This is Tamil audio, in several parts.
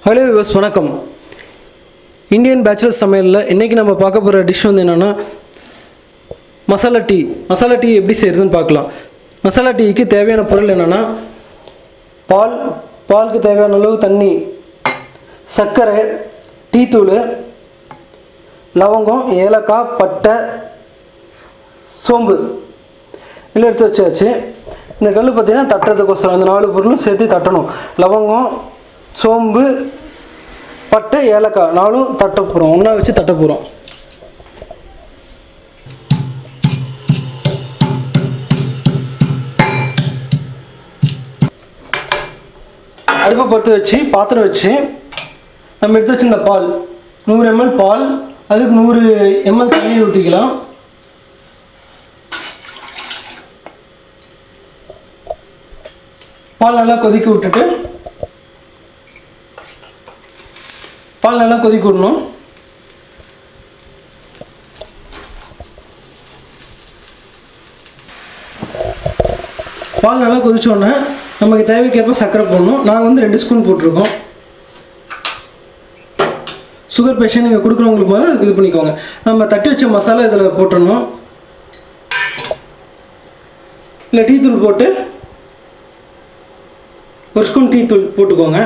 ஹலோ வியூவர்ஸ், வணக்கம். இந்தியன் பேச்சுலர்ஸ் சமையலில் இன்றைக்கி நம்ம பார்க்க போகிற டிஷ் வந்து என்னென்னா மசாலா டீ. மசாலா டீ எப்படி செய்கிறதுன்னு பார்க்கலாம். மசாலா டீக்கு தேவையான பொருள் என்னென்னா பாலுக்கு தேவையான அளவு தண்ணி, சர்க்கரை, டீத்தூள், லவங்கம், ஏலக்காய், பட்டை, சோம்பு இல்லை எடுத்து வச்சாச்சு. இந்த கல் பார்த்திங்கன்னா தட்டுறதுக்கோசரம் அந்த 4 பொருளும் சேர்த்து தட்டணும். லவங்கம், சோம்பு, பட்டை, ஏலக்காய் 4ம் தட்ட போகிறோம். ஒன்றா வச்சு தட்ட போகிறோம். அடுப்பை பொறுத்து வச்சு பாத்திரம் வச்சு நம்ம எடுத்து வச்சு இந்த பால் 100 ml பால், அதுக்கு 100 ml தண்ணி ஊற்றிக்கலாம். பால் நல்லா கொதிக்க விட்டுட்டு பால் நல்லா கொதிக்க விடணும். பால் நல்லா கொதிச்சோடனே நமக்கு தேவைக்கேற்ப சர்க்கரை போடணும். நாங்கள் வந்து 2 ஸ்பூன் போட்டிருக்கோம். சுகர் பேஷண்ட் நீங்கள் கொடுக்குறவங்களுக்கு போது இது பண்ணிக்கோங்க. நம்ம தட்டி வச்ச மசாலா இதில் போட்டுடணும். இல்லை டீத்தூள் போட்டு 1 ஸ்பூன் டீத்தூள் போட்டுக்கோங்க.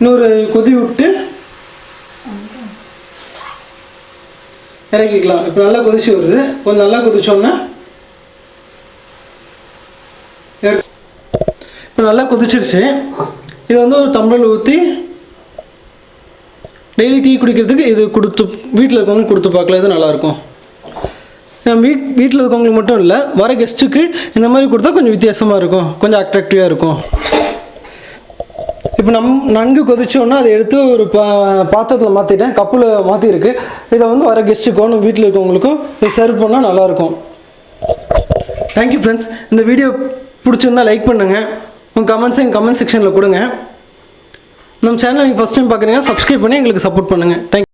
இன்னொரு கொதி விட்டு இறக்கிக்கலாம். இப்போ நல்லா கொதிச்சு வருது. கொஞ்சம் நல்லா கொதிச்சோன்னா இப்போ நல்லா கொதிச்சிருச்சு. இதை வந்து ஒரு டம்ளரில் ஊற்றி டெய்லி டீ குடிக்கிறதுக்கு இது கொடுத்து வீட்டில் இருக்கவங்களுக்கு கொடுத்து பார்க்கலாம். இது நல்லாயிருக்கும். வீட்டில் இருக்கவங்களுக்கு மட்டும் இல்லை, வர கெஸ்ட்டுக்கு இந்த மாதிரி கொடுத்தா கொஞ்சம் வித்தியாசமாக இருக்கும், கொஞ்சம் அட்ராக்டிவாக இருக்கும். இப்போ நன்கு கொதிச்சோன்னா அதை எடுத்து ஒரு பாத்திரத்தில் மாற்றிட்டேன், கப்பில் மாற்றிருக்கு. இதை வந்து வர கெஸ்ட்டுக்கும் வீட்டில் இருக்கவங்களுக்கும் இதை சர்வ் பண்ணால் நல்லாயிருக்கும். Thank you friends. இந்த வீடியோ பிடிச்சிருந்தால் லைக் பண்ணுங்கள். உங்கள் கமெண்ட்ஸை எங்கள் கமெண்ட் செக்ஷனில் கொடுங்க. நம்ம சேனல் நீங்கள் ஃபஸ்ட் டைம் பார்க்குறீங்க, சப்ஸ்கிரைப் பண்ணி எங்களுக்கு சப்போர்ட் பண்ணுங்கள். தேங்க்யூ.